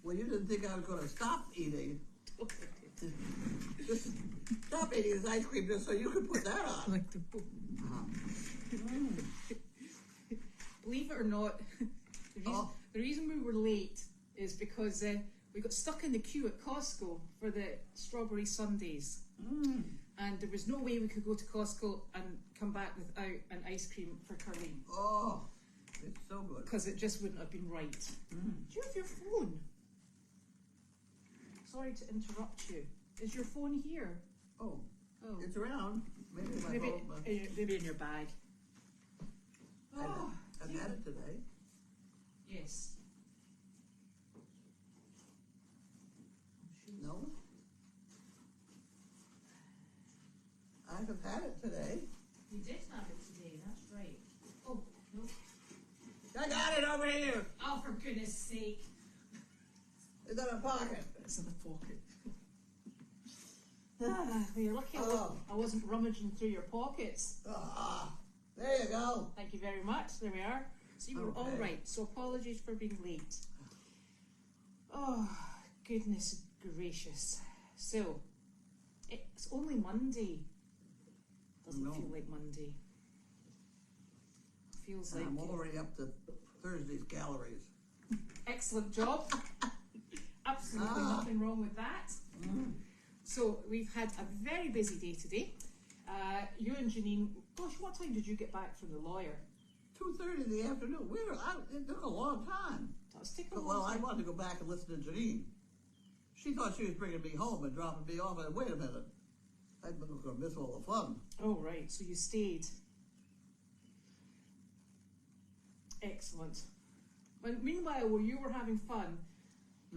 Well, you didn't think I was going to stop eating. Just stop eating this ice cream just so you could put that on. Like the book. Believe it or not, the reason we were late is because we got stuck in the queue at Costco for the strawberry sundaes. And there was no way we could go to Costco and come back without an ice cream for Carlene. Oh, it's so good. Because it just wouldn't have been right. Do you have your phone? Sorry to interrupt you. Is your phone here? Oh. It's around. Maybe in your bag. I've had it today. Yes. No? I have had it today. You did have it today, that's right. Oh, no. I got it over here. Oh, for goodness sake. It's in my pocket. It's in the pocket. You're lucky I wasn't rummaging through your pockets. There you go. Thank you very much. There we are. So you were all right. So apologies for being late. Oh, goodness gracious. So, it's only Monday. Doesn't feel like Monday. Feels like... I'm already up to Thursday's calories. Excellent job. Absolutely nothing wrong with that. So we've had a very busy day today. You and Janine, gosh, what time did you get back from the lawyer? 2:30 in the afternoon. It took a long time. That's taken a long time. I wanted to go back and listen to Janine. She thought she was bringing me home and dropping me off. And wait a minute, I was going to miss all the fun. Oh, right. So you stayed. Excellent. Well, meanwhile, while you were having fun,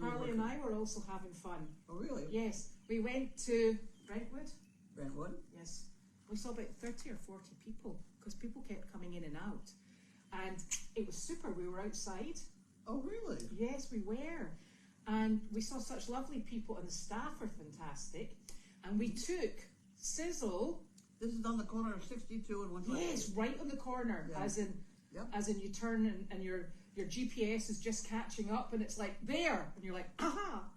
Carly and I were also having fun. Oh, really? Yes. We went to Brentwood. Brentwood? Yes. We saw about 30 or 40 people because people kept coming in and out. And it was super. We were outside. Oh, really? Yes, we were. And we saw such lovely people, and the staff are fantastic. And we took Sizzle. This is on the corner of 62 and 120. Yes, right on the corner, as in you turn and your GPS is just catching up, and it's like there, and you're like, aha!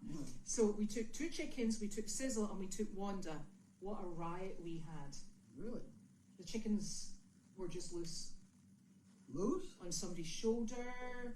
So we took 2 chickens, we took Sizzle, and we took Wanda. What a riot we had! Really? The chickens were just loose. Loose? On somebody's shoulder,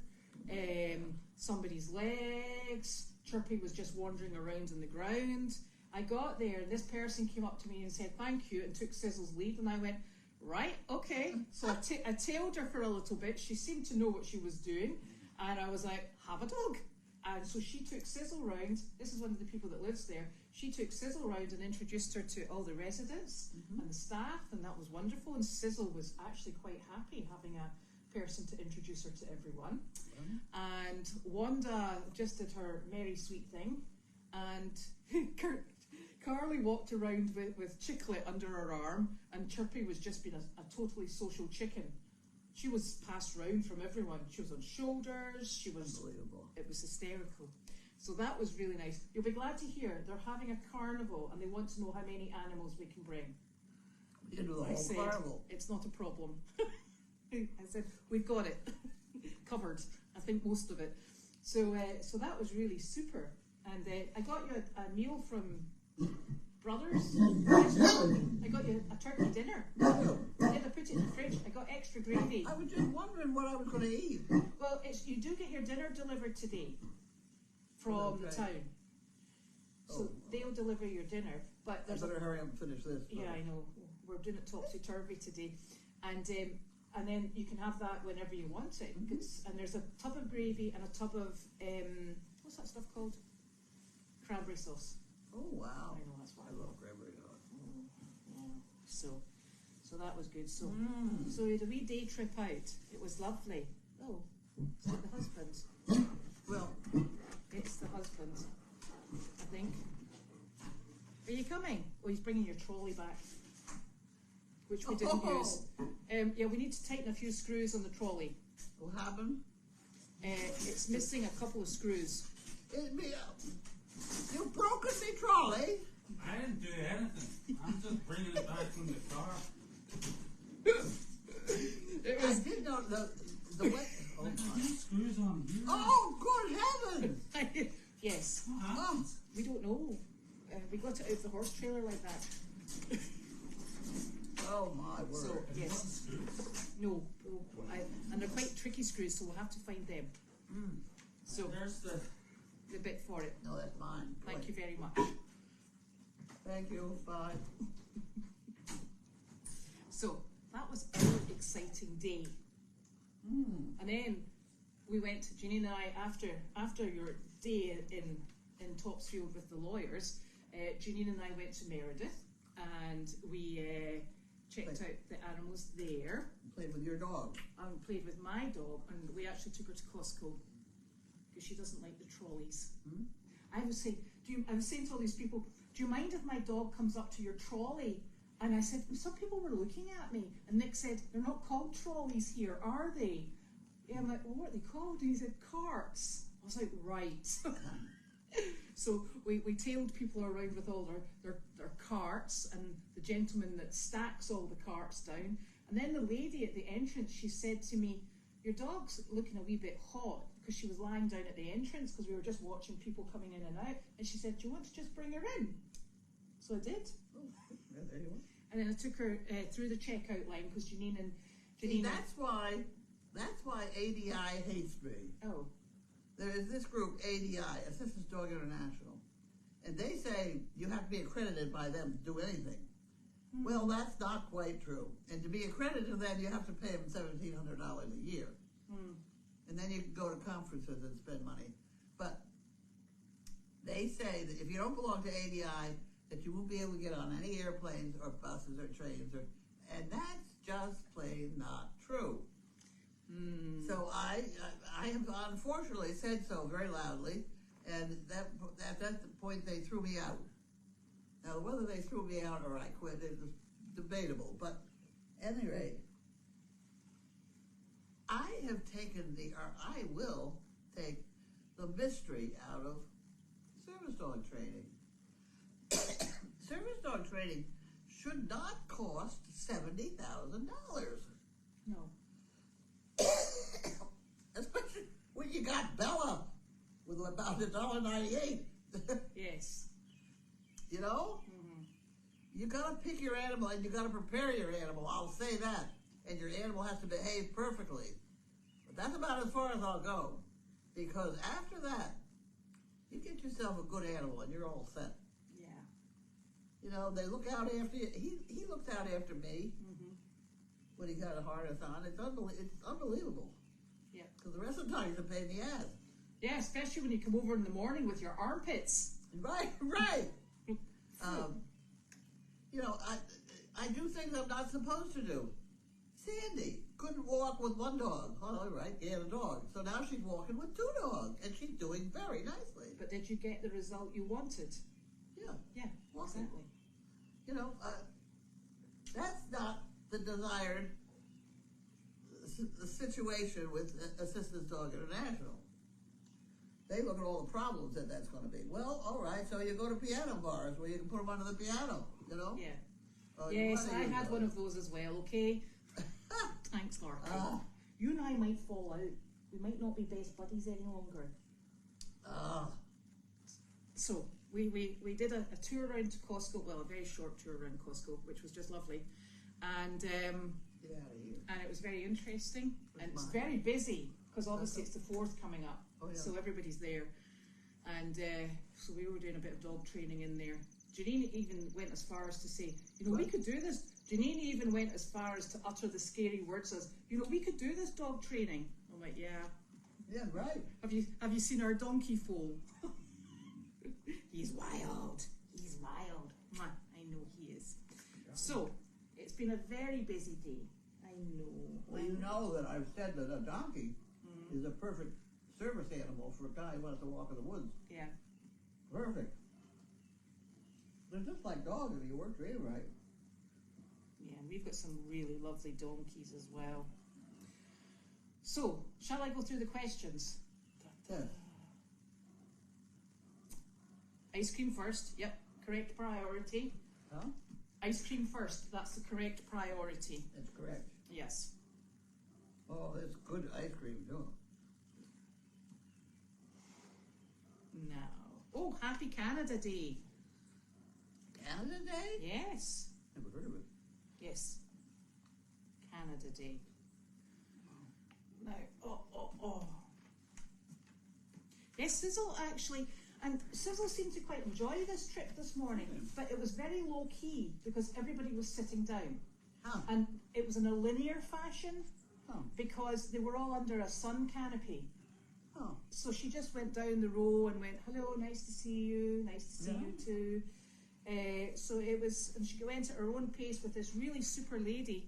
somebody's legs. Chirpy was just wandering around on the ground. I got there, and this person came up to me and said thank you and took Sizzle's lead, and I went, right, okay. So I tailed her for a little bit. She seemed to know what she was doing, and I was like, have a dog. And so she took Sizzle round. This is one of the people that lives there. She took Sizzle round and introduced her to all the residents and the staff, and that was wonderful. And Sizzle was actually quite happy having a person to introduce her to everyone. And Wanda just did her merry sweet thing, and Carly walked around with Chicklet under her arm, and Chirpy was just being a totally social chicken. She was passed round from everyone. She was on shoulders. She was unbelievable. It was hysterical. So that was really nice. You'll be glad to hear they're having a carnival, and they want to know how many animals we can bring. You know, the whole carnival. It's not a problem. I said, we've got it covered. I think most of it. So that was really super. And I got you a meal from Brothers. I got you a turkey dinner. I put it in the fridge. I got extra gravy. I was just wondering what I was going to eat. Well, you do get your dinner delivered today from the town. So they'll deliver your dinner. But I better hurry up and finish this. Yeah, I know. We're doing it topsy-turvy today. And then you can have that whenever you want it. And there's a tub of gravy and a tub of, what's that stuff called? Cranberry sauce. Oh, wow. I know, that's why I love cranberry sauce. Yeah. So that was good. So we had a wee day trip out. It was lovely. Oh, is it the husband? Well, it's the husband, I think. Are you coming? Oh, he's bringing your trolley back, which we didn't use. Yeah, we need to tighten a few screws on the trolley. What happened? It's missing a couple of screws. You broken me trolley. I didn't do anything. I'm just bringing it back from the car. I did know the way. Oh, screws on here. Oh, good heavens! float it out the horse trailer like that. Oh my word. So, Have you got the yes. screws? No, and they're quite tricky screws, so we'll have to find them. So, There's the. the bit for it. No, that's mine. Thank Boy. you very much. Thank you. Bye. So, that was our exciting day. And then we went, Janine and I, after your day in Topsfield with the lawyers, Janine and I went to Meredith and we checked out the animals there. Played with your dog. And played with my dog, and we actually took her to Costco because she doesn't like the trolleys. I was saying to all these people, do you mind if my dog comes up to your trolley? And I said, some people were looking at me, and Nick said, they're not called trolleys here, are they? Yeah, I'm like, well, what are they called? And he said, carts. I was like, right. So we tailed people around with all their carts, and the gentleman that stacks all the carts down. And then the lady at the entrance, she said to me, your dog's looking a wee bit hot, because she was lying down at the entrance because we were just watching people coming in and out. And she said, do you want to just bring her in? So I did. Yeah, there you are. And then I took her through the checkout line because Janine. See, that's why ADI hates me. Oh. There is this group, ADI, Assistance Dog International, and they say you have to be accredited by them to do anything. Well, that's not quite true. And to be accredited to them, you have to pay them $1,700 a year. And then you can go to conferences and spend money. But they say that if you don't belong to ADI, that you won't be able to get on any airplanes or buses or trains, and that's just plain not true. So I have unfortunately said so very loudly, and that's the point they threw me out. Now, whether they threw me out or I quit is debatable, but at any rate, I will take the mystery out of service dog training. Service dog training should not cost $70,000. No. Especially when you got Bella with about $1.98. Yes. You know? You gotta pick your animal and you gotta prepare your animal, I'll say that. And your animal has to behave perfectly. But that's about as far as I'll go. Because after that, you get yourself a good animal and you're all set. Yeah. You know, they look out after you. He looked out after me when he got a harness on. It's unbelievable. Yeah. Because the rest of the time he's a pain in the ass. Yeah, especially when you come over in the morning with your armpits. Right. You know, I do things I'm not supposed to do. Sandy couldn't walk with one dog. Oh, all right, he had a dog. So now she's walking with two dogs, and she's doing very nicely. But did you get the result you wanted? Yeah. Yeah, Walking. exactly. You know, that's not the desired situation with Assistance Dog International. They look at all the problems that that's going to be. Well, all right, so you go to piano bars where you can put them under the piano, you know? Yeah. Oh, Yes, I had one of those as well, okay? Thanks, Lark. You and I might fall out. We might not be best buddies any longer. So, we did a tour around to Costco, well, a very short tour around Costco, which was just lovely. And Get out of here. and it was very interesting. And it's mine? very busy, because obviously it's the 4th coming up. Oh, yeah. So everybody's there. And so we were doing a bit of dog training in there. Janine even went as far as to say, you know, we could do this. Janine even went as far as to utter the scary words as, you know, we could do this dog training. I'm like, yeah. Yeah, right. Have you seen our donkey foal? He's wild. He's wild. Mwah, I know he is. So, it's been a very busy day. I know. Well, you know that I've said that a donkey is a perfect service animal for a guy who wants to walk in the woods. Yeah. Perfect. They're just like dogs if you work trained right. Yeah, and we've got some really lovely donkeys as well. So, shall I go through the questions? Yes. Ice cream first. Yep, correct priority. Huh? Ice cream first. That's the correct priority. That's correct. Yes. Oh, it's good ice cream too. Now. Oh, happy Canada Day. Canada Day? Yes. Never heard of it. Yes. Canada Day. Now, Yes, Sizzle actually, and Sizzle seemed to quite enjoy this trip this morning, but it was very low key because everybody was sitting down. Huh. And it was in a linear fashion Oh. because they were all under a sun canopy. Oh. So she just went down the row and went, hello, nice to see you, nice to see you too. So it was, and she went at her own pace with this really super lady.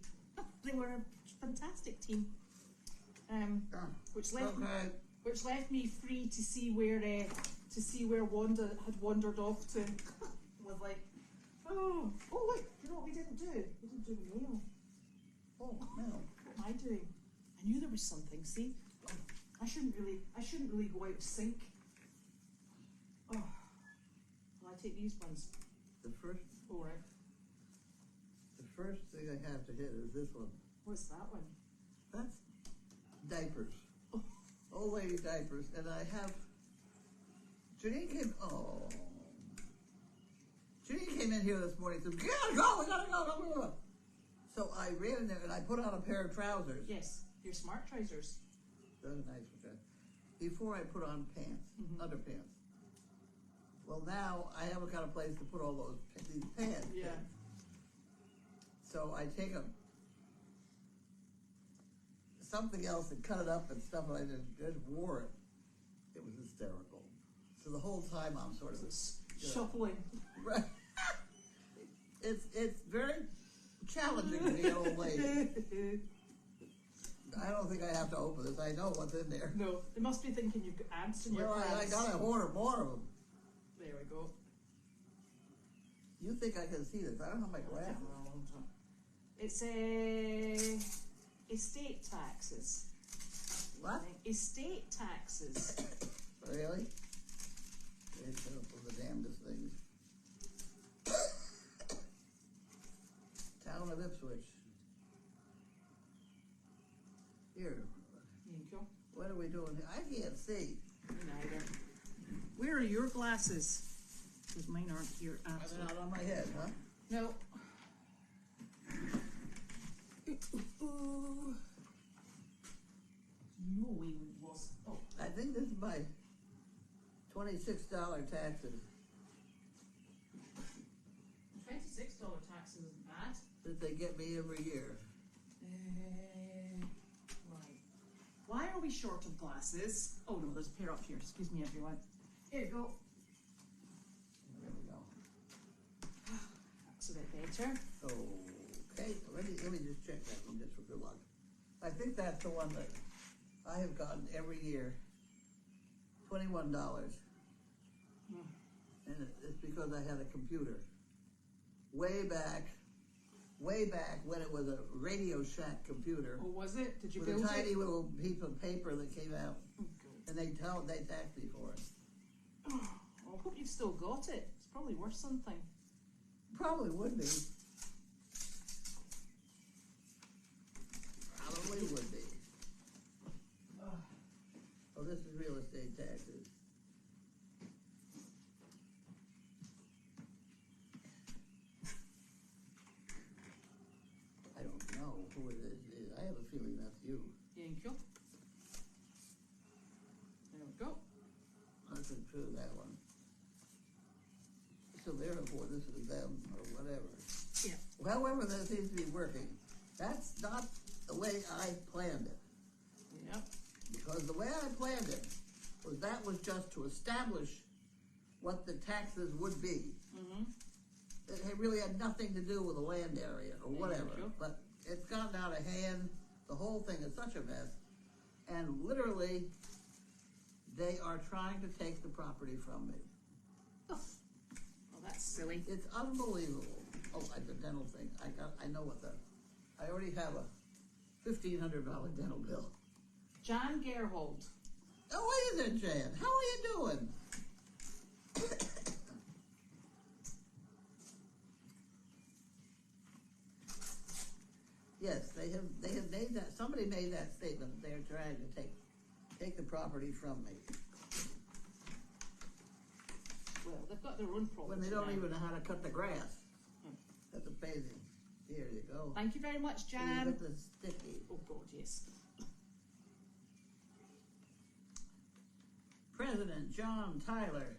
They were a fantastic team, which left me free to see where Wanda had wandered off to. Was like, oh look, you know what we didn't do? We didn't do the mail. Oh, no. What am I doing? I knew there was something. See, I shouldn't really go out of sync. Oh, will I take these ones? The first thing I have to hit is this one. What's that one? That's diapers. Oh. Old lady diapers. And I have, Janine came in here this morning and said, we gotta go. So I ran in there and I put on a pair of trousers. Yes, your smart trousers. Those are nice with that. Before I put on pants, underpants. Well, now I haven't got a place to put all these pants. Yeah. in. So I take something else and cut it up and stuff, and I just wore it. It was hysterical. So the whole time I'm sort of Shuffling. Right. It's very challenging to be an old lady. I don't think I have to open this. I know what's in there. No, they must be thinking you've got ants in your Well, I pants. gotta order more of them. There we go. You think I can see this? I don't have my glasses. It's estate taxes. What? Estate taxes. Really? It's for the damnedest things. Town of Ipswich. Here. There you go. What are we doing here? I can't see. Me neither. Where are your glasses? Because mine aren't here at They're not on my head, huh? No. No way we lost. Oh. I think this is my $26 taxes $26 taxes isn't bad. that they get me every year. Right. Why are we short of glasses? Oh no, there's a pair up here. Excuse me, everyone. Here you go. There we go. That's a bit better. Okay, let me just check that one just for good luck. I think that's the one that I have gotten every year. $21. And it's because I had a computer. Way back when it was a Radio Shack computer. Oh, was it? Did you With build a tiny it? little piece of paper that came out. Oh, good. And they taxed me for it. Oh, I hope you've still got it. It's probably worth something. Probably would be. Probably would be. Oh, this is real estate taxes. I don't know who it is. I have a feeling that's you. Thank you. There we go. That's true, that one. So therefore, this is them, or whatever. Yeah. However, that seems to be working. That's not the way I planned it. Yep. Because the way I planned it was just to establish what the taxes would be. Mm-hmm. It really had nothing to do with the land area or whatever. Sure. But it's gotten out of hand. The whole thing is such a mess. And literally, they are trying to take the property from me. Oh, that's silly. It's unbelievable. Oh, the dental thing. I know what I already have a $1,500 dental bill. Jan Gerhold. Oh, what is it, Jan? How are you doing? Yes, they have made that. Somebody made that statement. They're trying to take the property from me Well, they've got their own problems. when they don't now. even know how to cut the grass. amazing. Here you go. Thank you very much, And Jan. you got the sticky. Oh God, yes. President John Tyler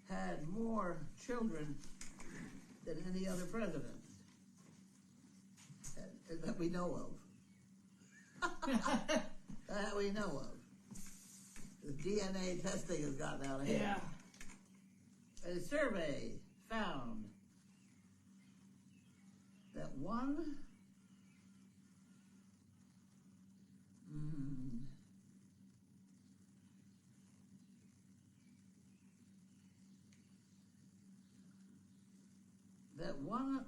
had more children than any other president that we know of. That we know of. The DNA testing has gotten out of hand. Yeah. A survey found that one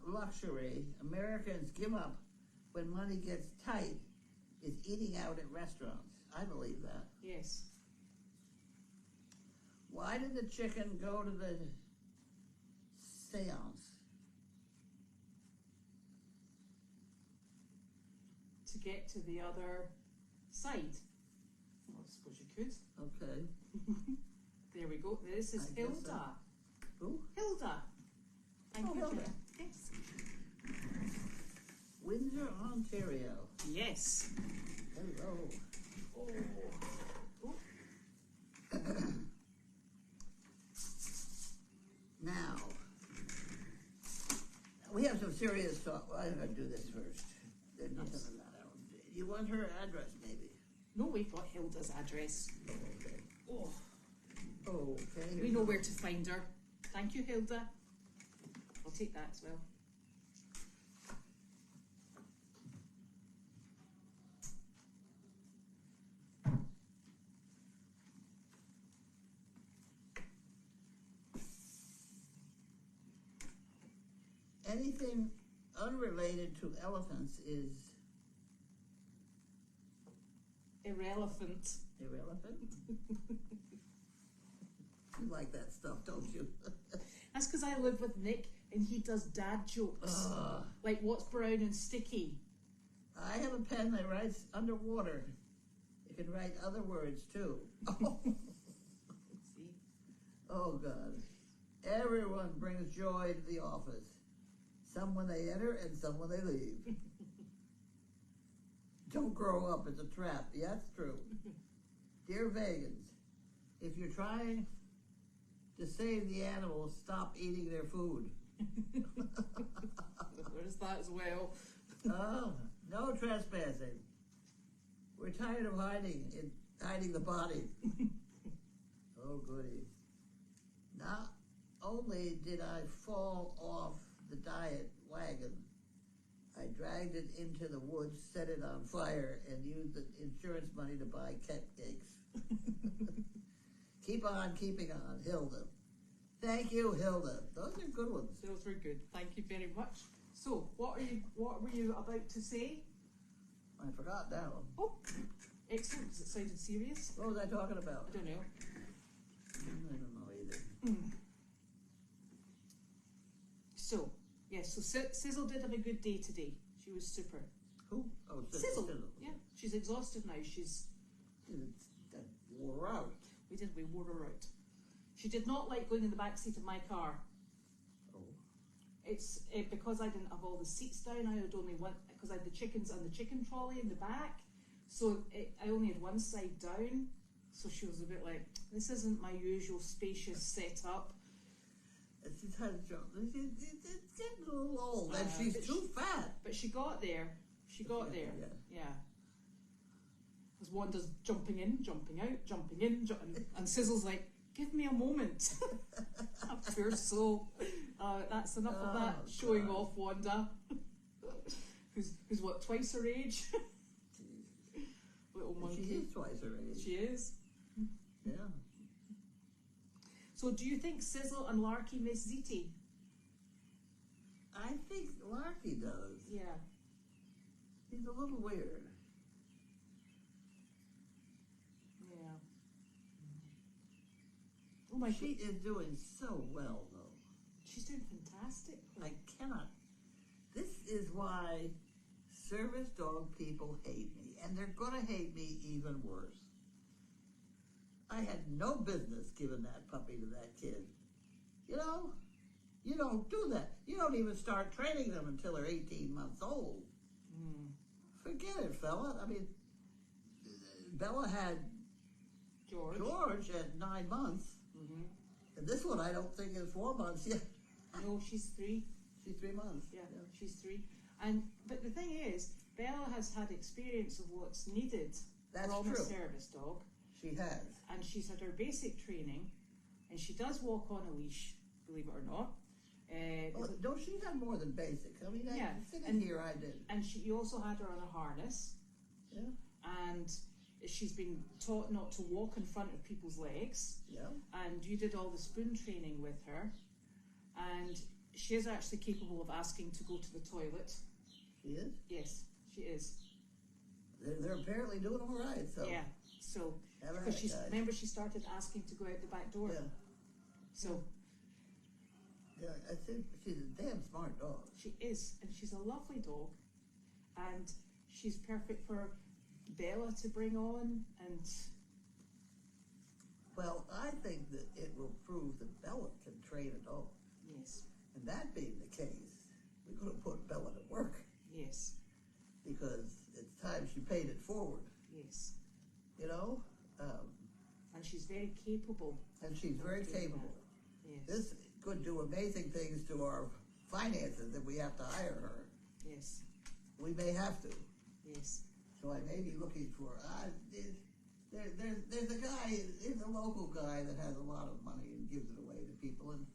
luxury Americans give up when money gets tight is eating out at restaurants. I believe that. Yes. Why did the chicken go to the seance? To get to the other side. Well, I suppose you could. Okay. There we go. This is I guess Hilda. so. Who? Hilda. Thank Oh, you, Hilda. Jan. Yes. Windsor, Ontario. Yes. Hello. Oh. Oh. Now, we have some serious talk. Well, I'm going to do this first. There's nothing Yes. in that. You want her address, maybe? No, we've got Hilda's address. Oh, okay. Oh. Okay. We know where to find her. Thank you, Hilda. I'll take that as well. Anything unrelated to elephants is Irrelevant. irrelevant. You like that stuff, don't you? That's because I live with Nick and he does dad jokes. Like what's brown and sticky. I have a pen that writes underwater. It can write other words too. See? Oh God. Everyone brings joy to the office. Some when they enter and some when they leave. Don't grow up, it's a trap. Yeah, that's true. Dear vegans, if you're trying to save the animals, stop eating their food. There's that as well. Oh, no trespassing. We're tired of hiding the body. Oh, goody. Not only did I fall off the diet wagon, I dragged it into the woods, set it on fire, and used the insurance money to buy cupcakes. Keep on keeping on, Hilda. Thank you, Hilda. Those are good ones. Those were good. Thank you very much. So, what were you about to say? I forgot now. Oh, excellent, because it sounded serious. What was I talking about? I don't know. I don't know either. So, yes, so Sizzle did have a good day today. She was super. Who? Oh, Sizzle. Yeah, she's exhausted now. That wore out. We wore her out. She did not like going in the back seat of my car. Oh. It's because I didn't have all the seats down. I had only one, because I had the chickens and the chicken trolley in the back. So I only had one side down. So she was a bit like, this isn't my usual spacious setup. It's getting a little old, and she's too fat. But she got there. She got there. Yeah. As Wanda's jumping in, jumping out, jumping in, and Sizzle's like, give me a moment. Poor soul. That's enough of that showing off, Wanda. who's what, twice her age? Little monkey. She is twice her age. She is. Yeah. So do you think Sizzle and Larky miss Ziti? I think Larky does. Yeah. He's a little weird. Yeah. Oh my She God. is doing so well, though. She's doing fantastic. I cannot. This is why service dog people hate me, and they're going to hate me even worse. I had no business giving that puppy to that kid. You know, You don't do that. You don't even start training them until they're 18 months old. Forget it, fella. I mean, Bella had George at 9 months. And this one I don't think is 4 months yet. No, she's 3. She's 3 months. Yeah, she's 3. But the thing is, Bella has had experience of what's needed from a service dog. She has. And she's had her basic training, and she does walk on a leash, believe it or not. No, she had more than basic. I mean, sitting here I did. And you also had her on a harness. Yeah. And she's been taught not to walk in front of people's legs. Yeah. And you did all the spoon training with her. And she is actually capable of asking to go to the toilet. She is? Yes, she is. They're apparently doing all right. So. Yeah. So, because remember she started asking to go out the back door. Yeah. So. Yeah, I think she's a damn smart dog. She is, and she's a lovely dog, and she's perfect for Bella to bring on. And well, I think that it will prove that Bella can train a dog. Yes. And that being the case, we're going to put Bella to work. Yes. Because it's time she paid it forward. Yes. You know? And she's very capable. And she's very capable. Yes. This could do amazing things to our finances if we have to hire her. Yes. We may have to. Yes. So I may be looking for, there's a guy, there's a local guy that has a lot of money and gives it away to people, and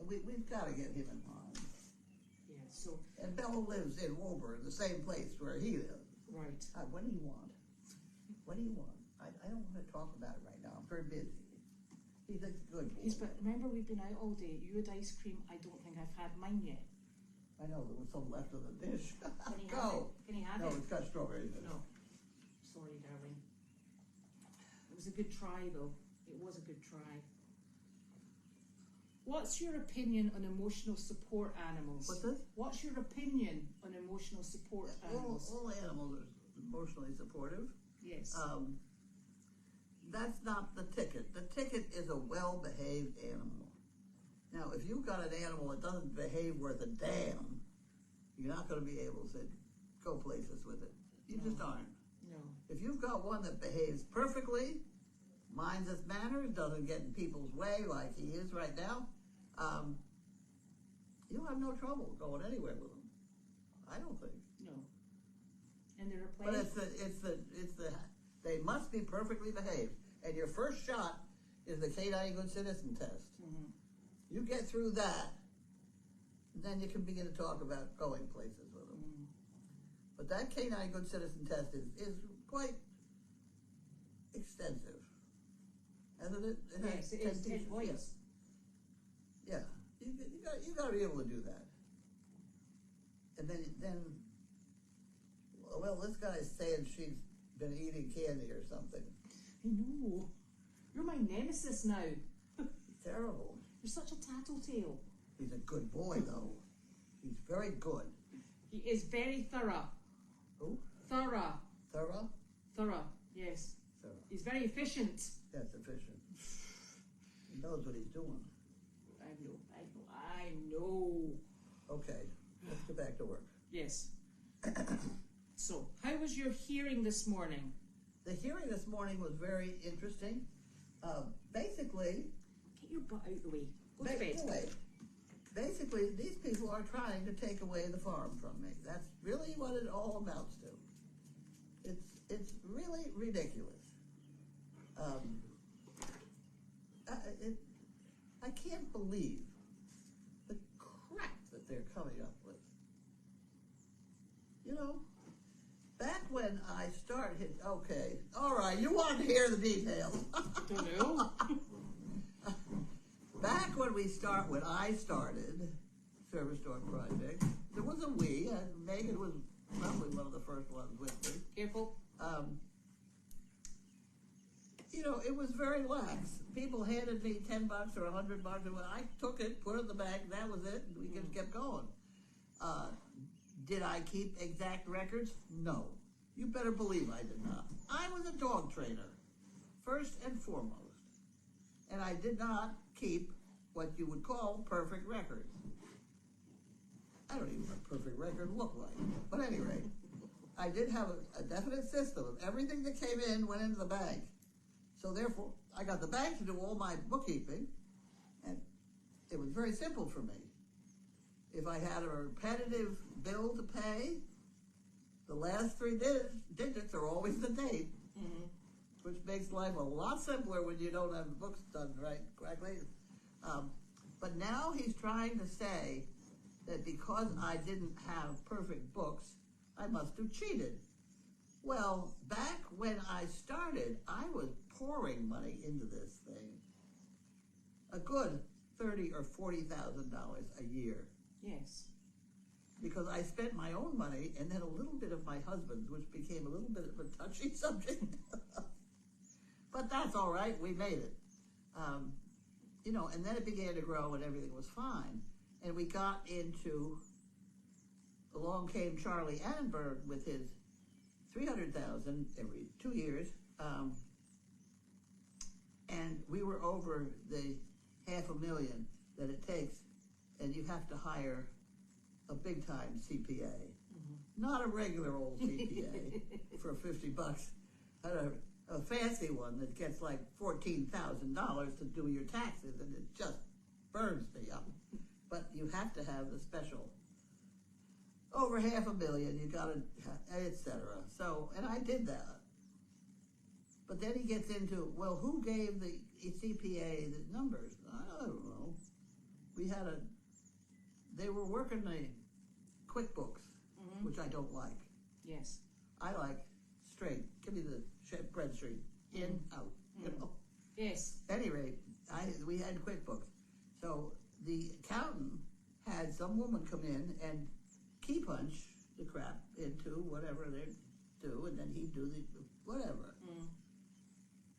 we've got to get him in line. Yeah, so. And Bella lives in Woburn, the same place where he lives. Right. What do you want? What do you want? I don't want to talk about it right now. I'm very busy. He's a good boy. But remember, we've been out all day. You had ice cream. I don't think I've had mine yet. I know, there was some left of the dish. Can he Go. have it? Can he have No, it? it's got strawberries in it. No. Sorry, darling. It was a good try, though. It was a good try. What's your opinion on emotional support animals? What's this? What's your opinion on emotional support animals? All animals are emotionally supportive. Yes. That's not the ticket. The ticket is a well-behaved animal. Now, if you've got an animal that doesn't behave worth a damn, you're not going to be able to go places with it. You just aren't. No. If you've got one that behaves perfectly, minds its manners, doesn't get in people's way like he is right now, you'll have no trouble going anywhere with them. I don't think. No. And there are But plenty. they must be perfectly behaved. And your first shot is the Canine Good Citizen test. Mm-hmm. You get through that, then you can begin to talk about going places with them. Mm-hmm. But that Canine Good Citizen test is quite extensive. Hasn't it? Yes, it is 10 points. Yeah. You got to be able to do that. And then, well, this guy's saying she's been eating candy or something. I know. You're my nemesis now. Terrible. You're such a tattletale. He's a good boy, though. He's very good. He is very thorough. Who? Thorough. Thorough? Thorough, yes. Thorough. He's very efficient. Yes, efficient. He knows what he's doing. I know. Okay, let's get back to work. Yes. So, how was your hearing this morning? The hearing this morning was very interesting. Basically... Get your butt out the way. Go to bed. Basically, these people are trying to take away the farm from me. That's really what it all amounts to. It's really ridiculous. I can't believe the crap that they're coming up with. You know, back when I started, okay, all right, you want to hear the details. Don't know. Back when I started Service Dog Project, there was a we, and Megan was probably one of the first ones with me. Careful. You know, it was very lax. People handed me $10 or $100, and I took it, put it in the bag, and that was it, and we just kept going. Did I keep exact records? No. You better believe I did not. I was a dog trainer, first and foremost. And I did not keep what you would call perfect records. I don't even know what a perfect record looked like. But at any rate, I did have a definite system of everything that came in went into the bank. So therefore, I got the bank to do all my bookkeeping, and it was very simple for me. If I had a repetitive bill to pay, the last three digits are always the date, which makes life a lot simpler when you don't have the books done correctly. But now he's trying to say that because I didn't have perfect books, I must have cheated. Well, back when I started, I was pouring money into this thing. A good $30,000 or $40,000 a year. Yes. Because I spent my own money and then a little bit of my husband's, which became a little bit of a touchy subject. But that's all right. We made it. And then it began to grow and everything was fine. And we got into, along came Charlie Annenberg with his $300,000 every 2 years. And we were over the $500,000 that it takes, and you have to hire a big time CPA, not a regular old CPA for $50. A fancy one that gets like $14,000 to do your taxes, and it just burns me up. But you have to have the special. Over $500,000, you got to, etc. So, and I did that. But then he gets into, well, who gave the CPA the numbers? I don't know. They were working the QuickBooks, which I don't like. Yes. I like straight. Give me the spreadsheet. In, out, Yes. At any rate, we had QuickBooks. So the accountant had some woman come in and key punch the crap into whatever they do, and then he'd do the whatever.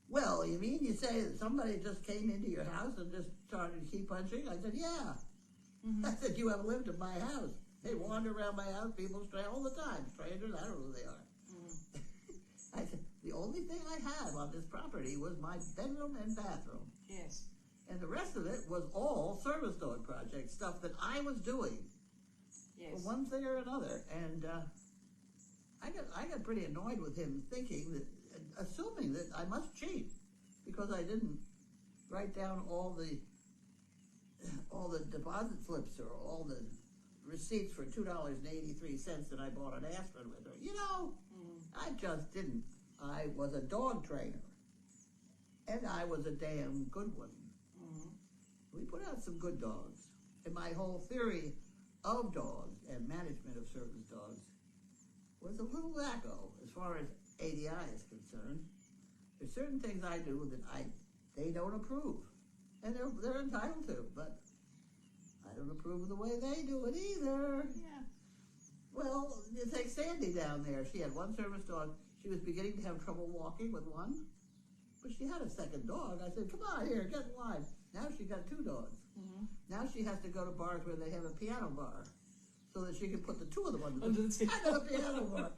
Well, you mean you say that somebody just came into your house and just started key punching? I said, yeah. I said, you have lived in my house. They wander around my house, people stray all the time. Strangers, I don't know who they are. I said, the only thing I have on this property was my bedroom and bathroom. Yes. And the rest of it was all service dog project stuff that I was doing. Yes. For one thing or another. And I got pretty annoyed with him thinking that, assuming that I must cheat because I didn't write down all the deposit slips or all the receipts for $2.83 that I bought an aspirin with. I just didn't. I was a dog trainer, and I was a damn good one. We put out some good dogs, and my whole theory of dogs and management of service dogs was a little wacko as far as ADI is concerned. There's certain things I do that they don't approve, and they're entitled to, but I don't approve of the way they do it either. Yeah. Well, you take Sandy down there. She had one service dog. She was beginning to have trouble walking with one, but she had a second dog. I said, come on here, get in line. Now she got two dogs. Now she has to go to bars where they have a piano bar so that she can put the two of them under the table. I got a piano bar.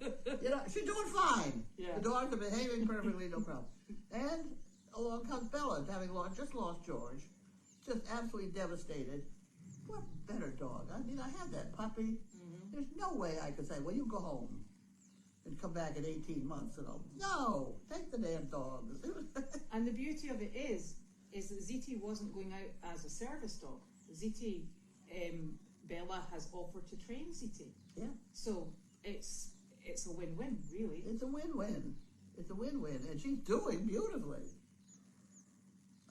She's doing fine. Yeah. The dogs are behaving perfectly, no problem. And along comes Bella, having just lost George, just absolutely devastated. What better dog? I mean, I had that puppy. There's no way I could say, well, you go home and come back in 18 months and all. No, take the damn dog. And the beauty of it is that ZT wasn't going out as a service dog. ZT, Bella has offered to train ZT. Yeah. So it's a win-win, really. It's a win-win. It's a win-win, and she's doing beautifully.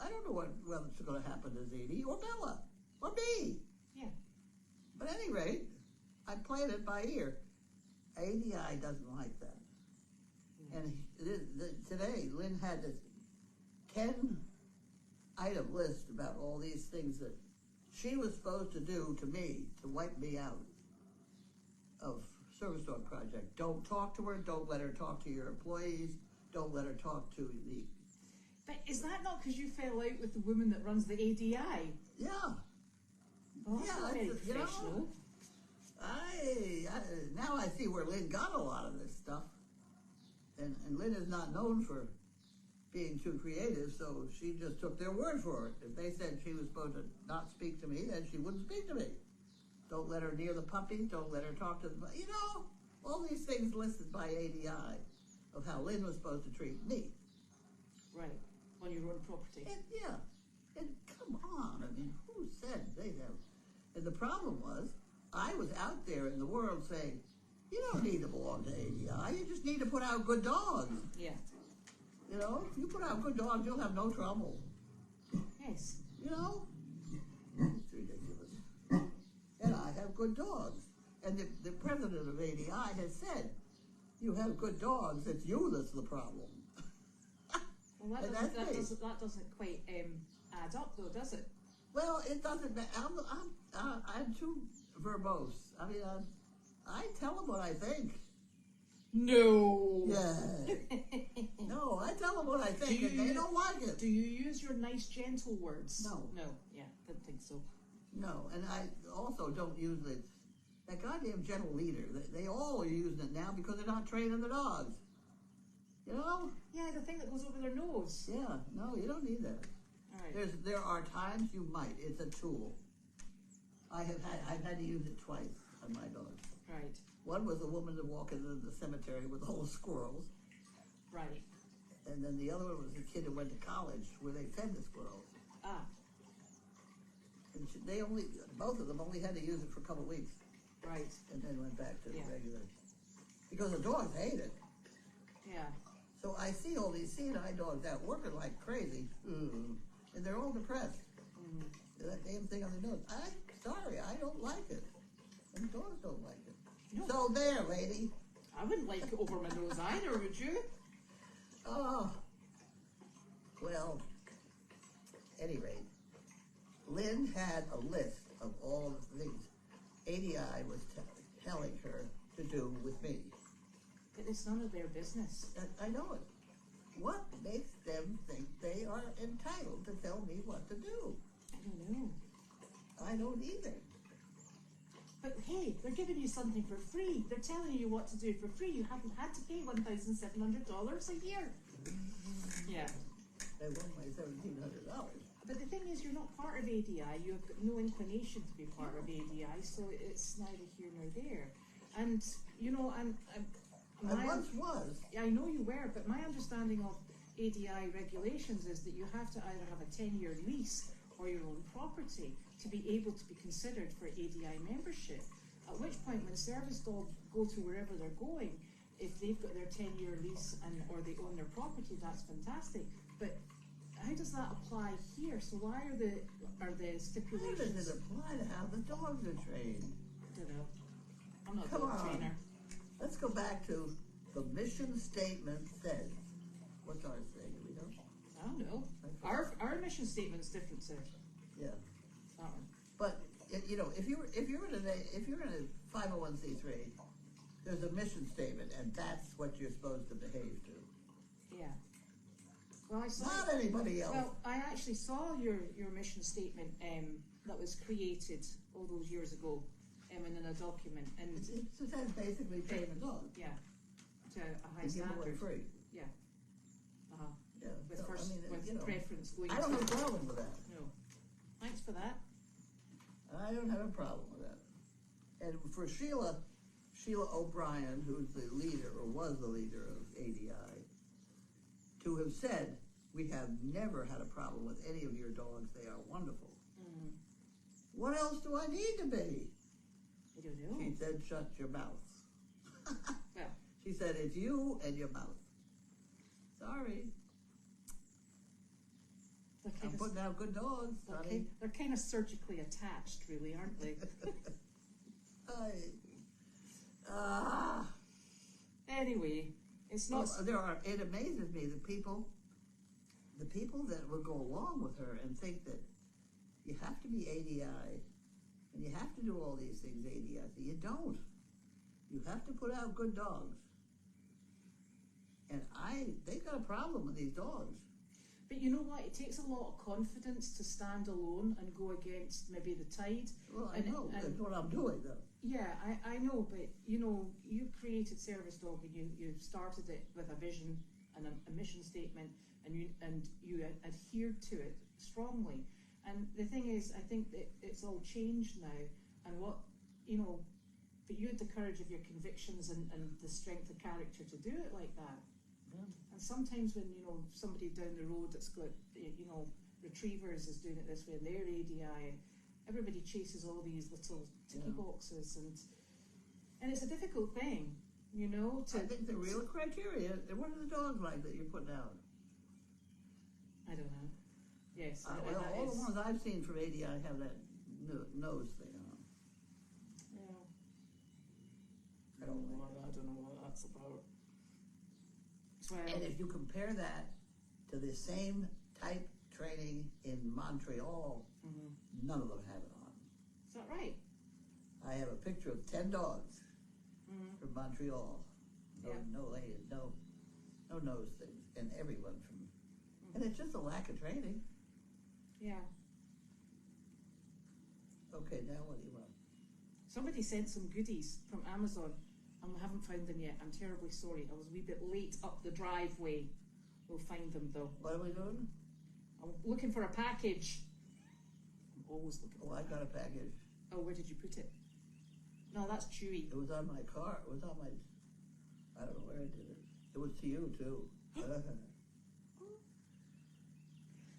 I don't know whether it's going to happen to ZT or Bella or me. Yeah. But at any rate, I played it by ear. ADI doesn't like that. And today, Lynn had this 10-item list about all these things that she was supposed to do to me to wipe me out of service dog project. Don't talk to her. Don't let her talk to your employees. Don't let her talk to the... But is that not because you fell out with the woman that runs the ADI? Yeah. Well, that's not very professional. Now I see where Lynn got a lot of this stuff. And Lynn is not known for being too creative, so she just took their word for it. If they said she was supposed to not speak to me, then she wouldn't speak to me. Don't let her near the puppy, don't let her talk to the, all these things listed by ADI of how Lynn was supposed to treat me. Right, on your own property. And come on, I mean, who said they have? And the problem was, I was out there in the world saying, you don't need to belong to ADI, you just need to put out good dogs. Yeah. If you put out good dogs, you'll have no trouble. Yes. It's ridiculous. And I have good dogs. And the president of ADI has said, you have good dogs, it's you that's the problem. Well, that doesn't quite add up, though, does it? Well, it doesn't matter. I'm too verbose. I mean, I tell them what I think. No. Yeah. No, I tell them what I think, and they don't like it. Do you use your nice, gentle words? No. No. Yeah, didn't think so. No, and I also don't use that goddamn gentle leader. They all are using it now because they're not training the dogs. Yeah, the thing that goes over their nose. Yeah. No, you don't need that. All right. There are times you might. It's a tool. I've had to use it twice on my dogs. Right. One was a woman that walked into the cemetery with all the squirrels. Right. And then the other one was a kid who went to college where they fed the squirrels. Ah. And both of them only had to use it for a couple of weeks. Right. And then went back to the Yeah. regular. Because the dogs hate it. Yeah. So I see all these CNI dogs out working like crazy. And they're all depressed. Mm-hmm. That damn thing on their nose. I'm sorry, I don't like it. And the dogs don't like it. No. So there, lady. I wouldn't like it over my nose either, would you? Oh. Well, any rate, Lynn had a list of all the things ADI was telling her to do with me. But it's none of their business. I know it. What makes them think they are entitled to tell me what to do? I don't know. I don't either. But hey, they're giving you something for free. They're telling you what to do for free. You haven't had to pay $1,700 a year. Yeah. They won my $1,700. But the thing is, you're not part of ADI. You have got no inclination to be part of ADI, so it's neither here nor there. And, I once was. I know you were, but my understanding of ADI regulations is that you have to either have a 10-year lease or your own property to be able to be considered for ADI membership. At which point, when service dogs go to wherever they're going, if they've got their 10-year lease or they own their property, that's fantastic. But how does that apply here? So why are the stipulations? How does it apply to how the dogs are trained? I don't know. I'm not a Come dog on. trainer. Let's go back to the mission statement says. What's ours say? Do we know? I don't know. Our mission statement's different, sir. Yeah. That one. But if you're in a 501c3, there's a mission statement, and that's what you're supposed to behave to. Yeah. Well, I saw. Not anybody else. Well, I actually saw your mission statement that was created all those years ago in a document, and It says basically train the dog. yeah, to a high And give away standard. free. Yeah. Yeah. With So, first, with preference going. I don't to, have a problem with that. No. Thanks for that. I don't have a problem with that. And for Sheila O'Brien, who's the leader, or was the leader of ADI, to have said, we have never had a problem with any of your dogs, they are wonderful. Mm. What else do I need to be? I don't know. She said, shut your mouth. Well, She said, it's you and your mouth. Sorry. they're I'm kind of, putting out good dogs, honey. they're kind of surgically attached, really, aren't they? Anyway, it's not. Well, it amazes me the people that will go along with her and think that you have to be ADI and you have to do all these things ADI. You don't. You have to put out good dogs. And they got a problem with these dogs. But you know what? It takes a lot of confidence to stand alone and go against maybe the tide. Well, I know. That's what I'm doing, though. Yeah, I know, but you created Service Dog and you started it with a vision and a mission statement, and you adhere to it strongly. And the thing is, I think that it's all changed now, and what, but you had the courage of your convictions and the strength of character to do it like that. Yeah. And sometimes when, somebody down the road that's got, retrievers is doing it this way, and they're ADI, everybody chases all these little ticky boxes, and it's a difficult thing, to... I think the real criteria, what are the dogs like that you're putting out? I don't know. Yes. Well, all the ones I've seen from ADI have that nose thing on. Yeah. I don't like I don't know what that's about. Well, And if you compare that to the same type training in Montreal, none of them have it on. is that right? I have a picture of 10 dogs from Montreal. No, Yeah. no nose things, and everyone from, and it's just a lack of training. Yeah. Okay, now what do you want? Somebody sent some goodies from Amazon, and we haven't found them yet. I'm terribly sorry. I was a wee bit late up the driveway. We'll find them though. What are we doing? I'm looking for a package. I'm always looking for Oh, I got a package. Oh, where did you put it? No, that's Chewy. It was on my car. It was on my, I don't know where I did it. It was to you too.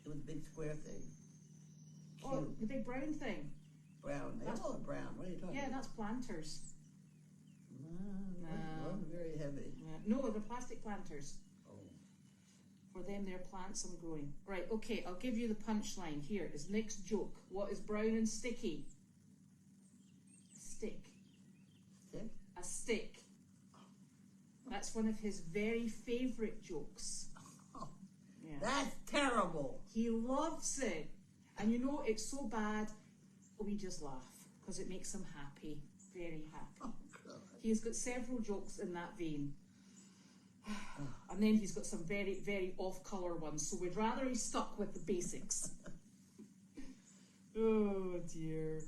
It was a big square thing. Cute. Oh, the big brown thing. Brown. They all are brown. What are you talking Yeah, about? that's planters. No, it wasn't very heavy. No, they're plastic planters. Oh. For them, they're plants I'm growing. Right, okay, I'll give you the punchline. Here is Nick's joke. What is brown and sticky? A stick. Stick? A stick. That's one of his very favourite jokes. Oh, Yeah. that's terrible. He loves it. And it's so bad, we just laugh because it makes him happy. Very happy. Oh, God. He's got several jokes in that vein. And then he's got some very, very off-colour ones, so we'd rather he stuck with the basics. Oh, dear.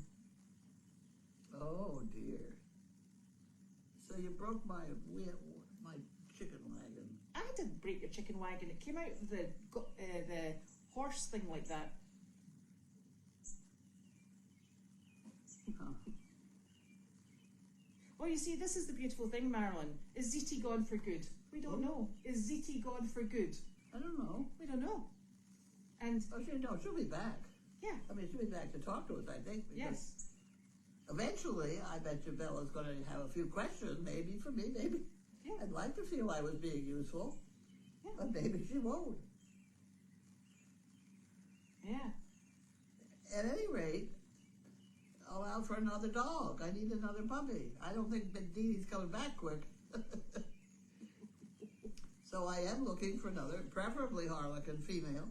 Oh, dear. So you broke my chicken wagon. I didn't break your chicken wagon. It came out of the horse thing like that. Huh. Well, you see, this is the beautiful thing, Marilyn. Is ZT gone for good? We don't know. Is ZT gone for good? I don't know. We don't know. And Oh, she'll be back. yeah, I mean, she'll be back to talk to us, I think. Because yes. eventually, I bet you Bella's going to have a few questions, maybe for me, maybe. Yeah. I'd like to feel I was being useful, Yeah. but maybe she won't. Yeah. At any rate, I'll out for another dog. I need another puppy. I don't think Big Dee coming back quick. So I am looking for another, preferably Harlequin female.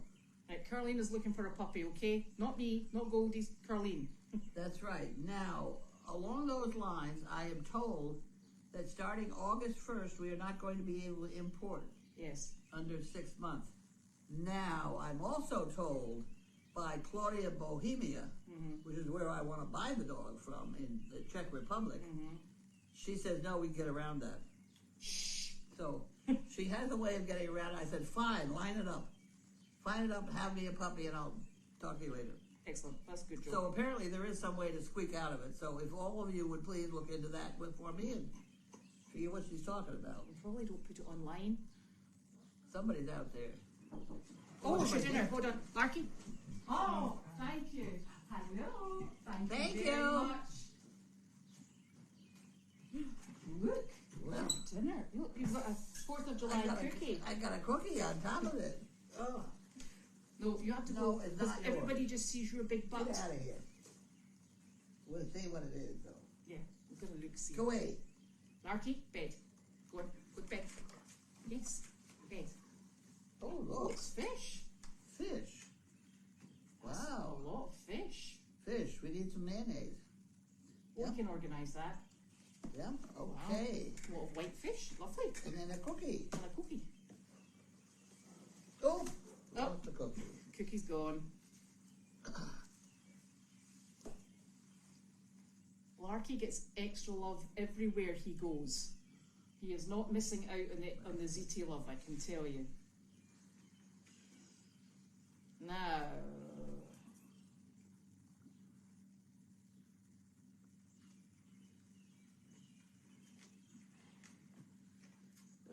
Right, Carlene is looking for a puppy, okay? Not me, not Goldy, Carlene. That's right. Now, along those lines, I am told that starting August 1st, we are not going to be able to import Yes. under 6 months. Now, I'm also told by Claudia Bohemia, which is where I want to buy the dog from in the Czech Republic, she says, no, we can get around that. Shh. So she has a way of getting around it. I said, fine, line it up. Line it up, have me a puppy, and I'll talk to you later. Excellent. That's a good job. So apparently there is some way to squeak out of it. So if all of you would please look into that for me and figure what she's talking about. We probably don't put it online. Somebody's out there. Oh, it's for dinner. Hold on. Larky? Oh, thank you. Hello. Thank you very you. much. Look. Well, Dinner. Look, you've got a 4th of July cookie. I got a cookie on top of it. Oh, No, you have to No, go. it's because not yours. everybody just sees your big butt. get out of here. We'll see what it is, though. Yeah, we're going to look see. Go away. Larky, bed. Go on. Go to bed. Yes, bed. Oh, Oh, look. it's fish. Fish. Wow. A lot of fish. Fish. We need some mayonnaise. Well, Yeah. we can organise that. Yeah? Okay. A lot of white fish. Lovely. And then a cookie. And a cookie. Oh, Oh. that's the cookie. Cookie's gone. Larky gets extra love everywhere he goes. He is not missing out on the ZT love, I can tell you. No.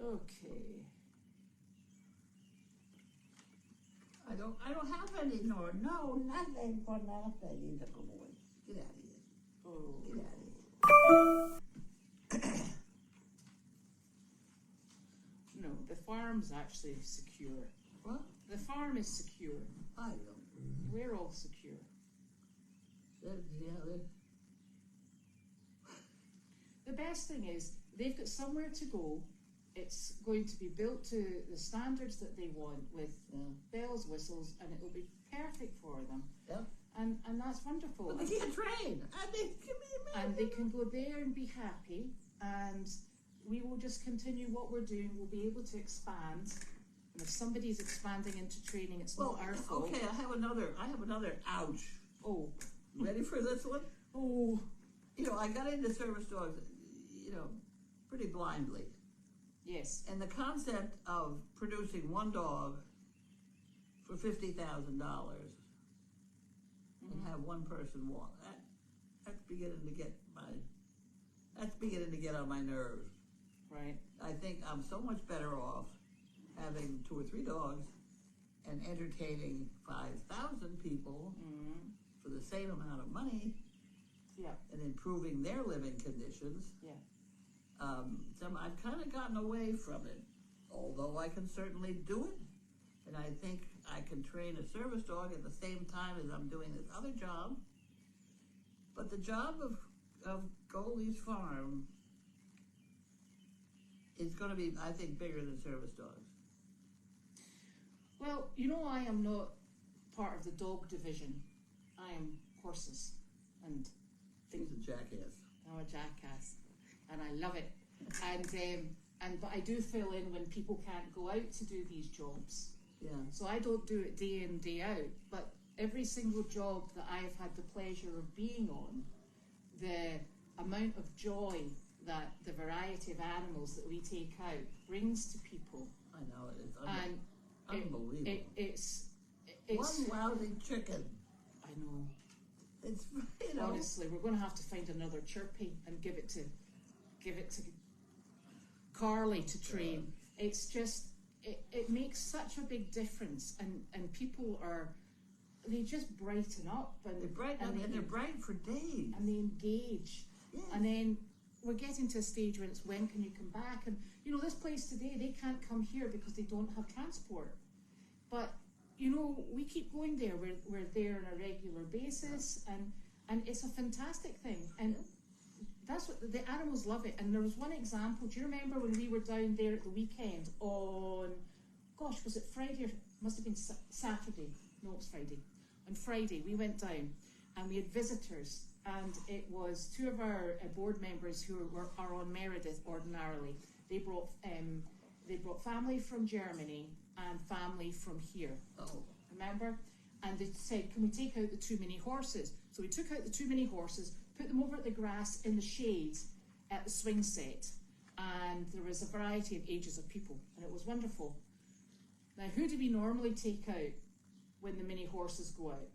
Okay. I don't have any nor no nothing for nothing. You took them away. Get out of here. Oh. Get out of here. No, the farm's actually secure. What? The farm is secure. I don't. We're all secure. The best thing is they've got somewhere to go. It's going to be built to the standards that they want with bells, whistles, and it will be perfect for them. Yeah. And that's wonderful. But they can't train. And they can go there and be happy, and we will just continue what we're doing. We'll be able to expand. And if somebody's expanding into training, it's not our fault. Okay, I have another ouch. Oh. Ready for this one? Oh. You know, I got into service dogs, pretty blindly. Yes. And the concept of producing one dog for $50,000 and have one person walk, that's beginning to get on my nerves. Right. I think I'm so much better off having 2 or 3 dogs and entertaining 5,000 people for the same amount of money. Yeah. And improving their living conditions. Yeah. I've kind of gotten away from it, although I can certainly do it, and I think I can train a service dog at the same time as I'm doing this other job. But the job of Goldy's farm is going to be, I think, bigger than service dogs. Well, I am not part of the dog division. I am horses and He's a jackass. I'm a jackass, and I love it. But I do fill in when people can't go out to do these jobs. Yeah. So I don't do it day in, day out. But every single job that I've had the pleasure of being on, the amount of joy that the variety of animals that we take out brings to people. I know it. It's unbelievable. It's one lousy chicken. I know. It's Honestly, we're going to have to find another Chirpy and give it to Carly to train. It's just it makes such a big difference, and people they just brighten up and they brighten up and they're bright for days and they engage. Yes. And then we're getting to a stage where it's when can you come back, and this place today they can't come here because they don't have transport, but we keep going there. We're there on a regular basis, and it's a fantastic thing. And that's what the animals love it. And there was one example. Do you remember when we were down there at the weekend on, was it Friday or must have been Saturday? No, it was Friday. On Friday, we went down and we had visitors. And it was 2 of our board members who are on Meredith ordinarily. They brought family from Germany and family from here. Oh. Remember? And they said, can we take out the 2 mini horses? So we took out the 2 mini horses, put them over at the grass in the shade at the swing set. And there was a variety of ages of people. And it was wonderful. Now, who do we normally take out when the mini horses go out?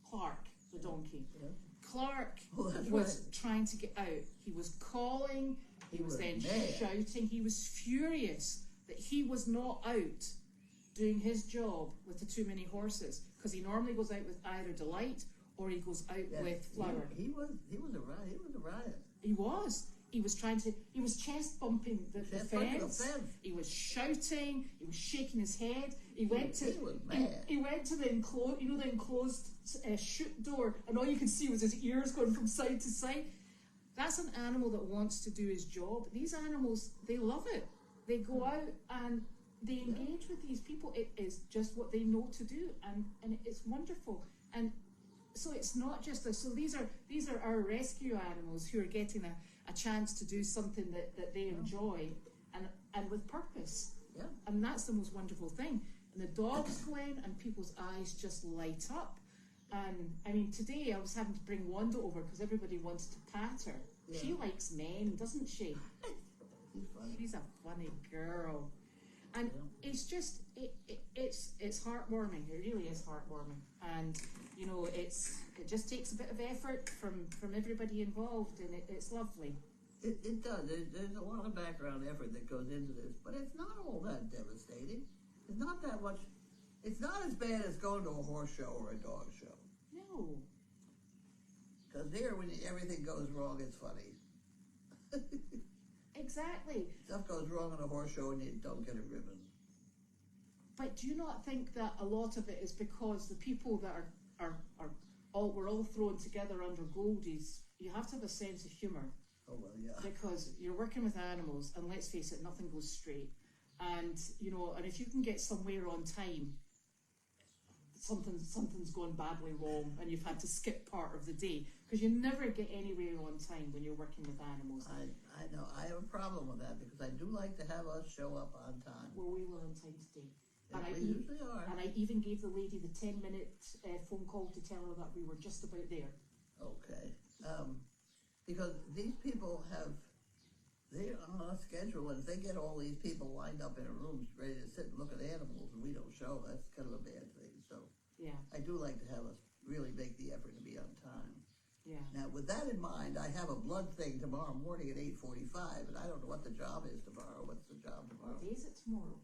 Clark, the donkey. Yeah. Clark was was trying to get out. He was calling. He was then shouting. He was furious that he was not out doing his job with the 2 mini horses, because he normally goes out with either Delight or he goes out with Flower. He was a riot. He was trying to. He was chest bumping the fence. He was shouting. He was shaking his head. He went to the enclosed chute door, and all you could see was his ears going from side to side. That's an animal that wants to do his job. These animals, they love it. They go out and they engage with these people. It is just what they know to do, and it's wonderful. And so it's not just so these are our rescue animals who are getting a chance to do something that they enjoy and with purpose. Yeah. And that's the most wonderful thing. And the dogs go in and people's eyes just light up. And I mean, today I was having to bring Wanda over because everybody wants to pat her. She likes men, doesn't she? She's a funny girl. And Yeah. it's just it's heartwarming. It really is heartwarming, and you know it just takes a bit of effort from everybody involved, and it's lovely. It does. There's a lot of background effort that goes into this, but it's not all that devastating. It's not that much. It's not as bad as going to a horse show or a dog show. No. Because there, when everything goes wrong, it's funny. Exactly. Stuff goes wrong at a horse show and you don't get a ribbon. But do you not think that a lot of it is because the people that we're all thrown together under Goldies, you have to have a sense of humour. Oh, well, yeah. Because you're working with animals, and let's face it, nothing goes straight. And, you know, and if you can get somewhere on time, something's gone badly wrong and you've had to skip part of the day. Because you never get anywhere on time when you're working with animals. I know. I have a problem with that because I do like to have us show up on time. Well, we were on time today. Yeah, we usually are. And I even gave the lady the 10-minute phone call to tell her that we were just about there. Okay. Because these people they're on a schedule, and if they get all these people lined up in a room ready to sit and look at animals and we don't show, that's kind of a bad thing. So Yeah. I do like to have us really make the effort to be on time. Yeah. Now, with that in mind, I have a blood thing tomorrow morning at 8:45, and I don't know what the job is tomorrow. What's the job tomorrow? What day is it tomorrow?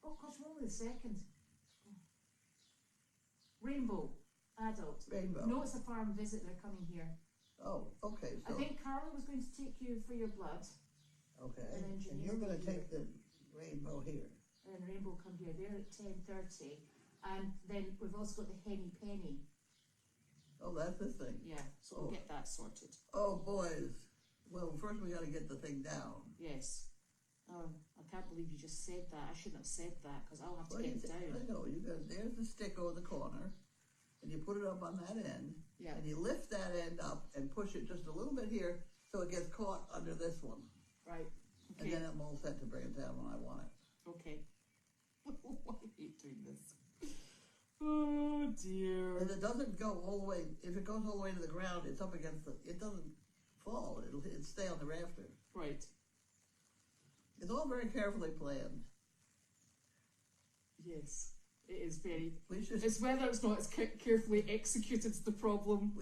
Oh, gosh, we're only the 2nd. Rainbow. Adult. Rainbow. No, it's a farm visit. They're coming here. Oh, okay. I So, think Carla was going to take you for your blood, okay. and then And Janine you're going will to be take the rainbow here. and then Rainbow come here. They're at 10:30, and then we've also got the Henny Penny. Oh, that's this thing. Yeah, so we'll get that sorted. Oh, boys. Well, first we got to get the thing down. Yes. Oh, I can't believe you just said that. I shouldn't have said that because I'll have to Well, get it I down. know. There's the stick over the corner, and you put it up on that end, Yeah. and you lift that end up and push it just a little bit here so it gets caught under this one. Right. And Okay. then I'm all set to bring it down when I want it. Okay. Why are you doing this? Oh dear. And it doesn't go all the way. If it goes all the way to the ground, it's up against it doesn't fall. It'll stay on the rafter. Right. It's all very carefully planned. Yes. It is very. We should It's whether it's not as carefully executed's the problem.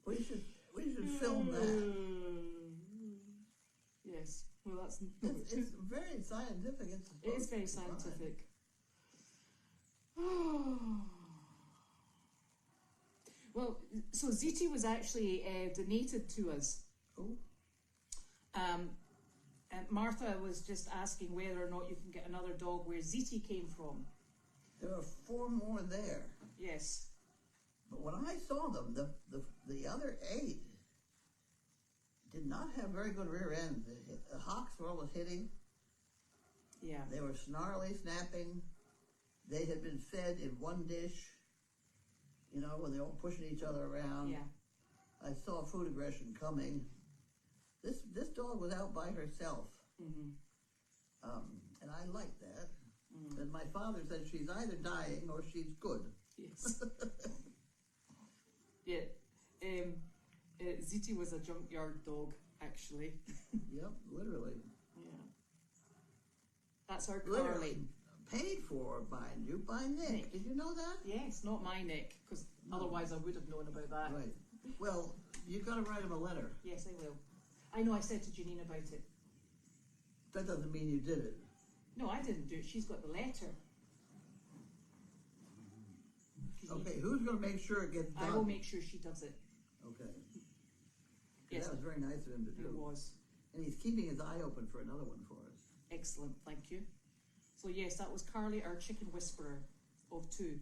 we should film that. Yes. Well, that's. It's very scientific. It is very supposed to be scientific. Well, so Ziti was actually donated to us. Oh, And Martha was just asking whether or not you can get another dog where Ziti came from. there are 4 more there. Yes. But when I saw them, the other 8 did not have very good rear ends. The hocks were almost hitting. Yeah. They were snarly, snapping. They had been fed in one dish. You know, when they were all pushing each other around. Yeah. I saw food aggression coming. This dog was out by herself. Mm-hmm. And I liked that. And my father said she's either dying or she's good. Yes. Yeah. Ziti was a junkyard dog, actually. Yep, literally. Yeah. That's our Literally. Carlene. Paid for, mind you, by Nick. Nick. Did you know that? Yes, not my Nick, because No. otherwise I would have known about that. Right. Well, you got to write him a letter. Yes, I will. I know I said to Janine about it. That doesn't mean you did it. No, I didn't do it. She's got the letter. Okay, who's going to make sure it gets done? I will make sure she does it. Okay. Yes, That was very nice of him to it do. was. And he's keeping his eye open for another one for us. Excellent, thank you. So yes, that was Carly, our chicken whisperer of 2.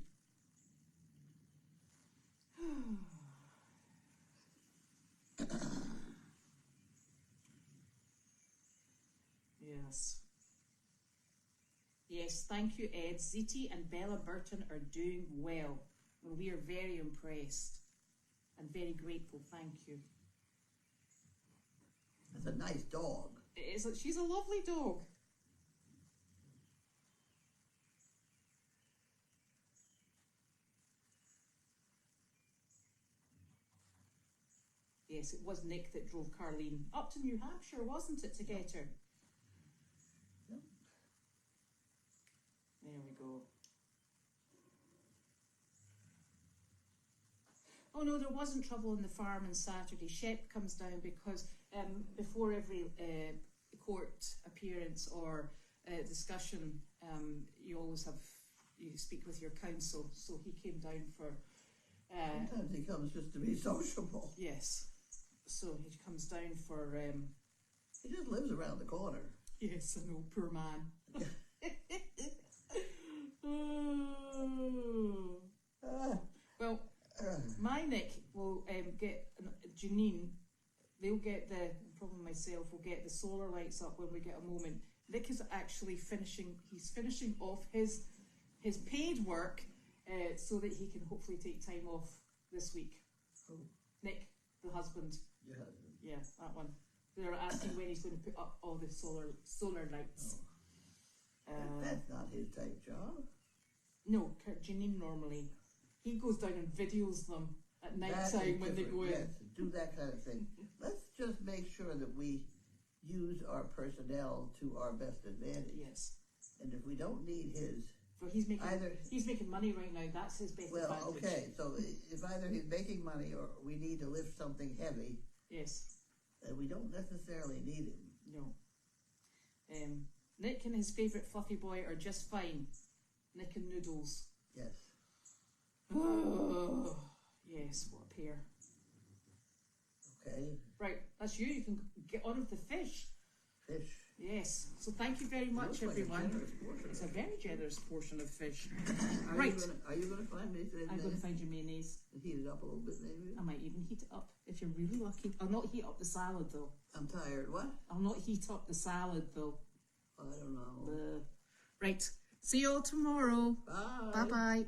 Yes. Yes, thank you, Ed. Ziti and Bella Burton are doing well, and we are very impressed and very grateful. Thank you. That's a nice dog. She's a lovely dog. Yes, it was Nick that drove Carlene up to New Hampshire, wasn't it, to get her? Yep. There we go. Oh no, there wasn't trouble on the farm on Saturday. Shep comes down because before every court appearance or discussion, you speak with your counsel. So he came down for. Sometimes he comes just to be sociable. Yes. So he comes down for. He just lives around the corner. Yes, I know, poor man. Well, my Nick will get Janine. They'll get probably myself will get the solar lights up when we get a moment. Nick is actually finishing. He's finishing off his paid work so that he can hopefully take time off this week. Oh. Nick, the husband. Your husband. Yeah, that one. They're asking when he's going to put up all the solar lights. Oh. That's not his type job. No, Janine normally. He goes down and videos them at night time when they go in. Yes, do that kind of thing. Let's just make sure that we use our personnel to our best advantage. Yes. And if we don't need his, So he's making money right now. That's his best advantage. well, okay. So if either he's making money or we need to lift something heavy, yes, we don't necessarily need him. No. Nick and his favourite fluffy boy are just fine. Nick and Noodles. Yes. Oh, yes, what a pair. Okay. Right, that's you. You can get on with the fish. Fish. Yes. So thank you very much, Looks like a everyone. generous portion. It's a very generous portion of fish. Are Right. you going to find me? I'm going to find your mayonnaise. Heat it up a little bit, maybe. I might even heat it up if you're really lucky. I'll not heat up the salad though. I'm tired. What? I'll not heat up the salad though. I don't know. Right. See you all tomorrow. Bye. Bye bye.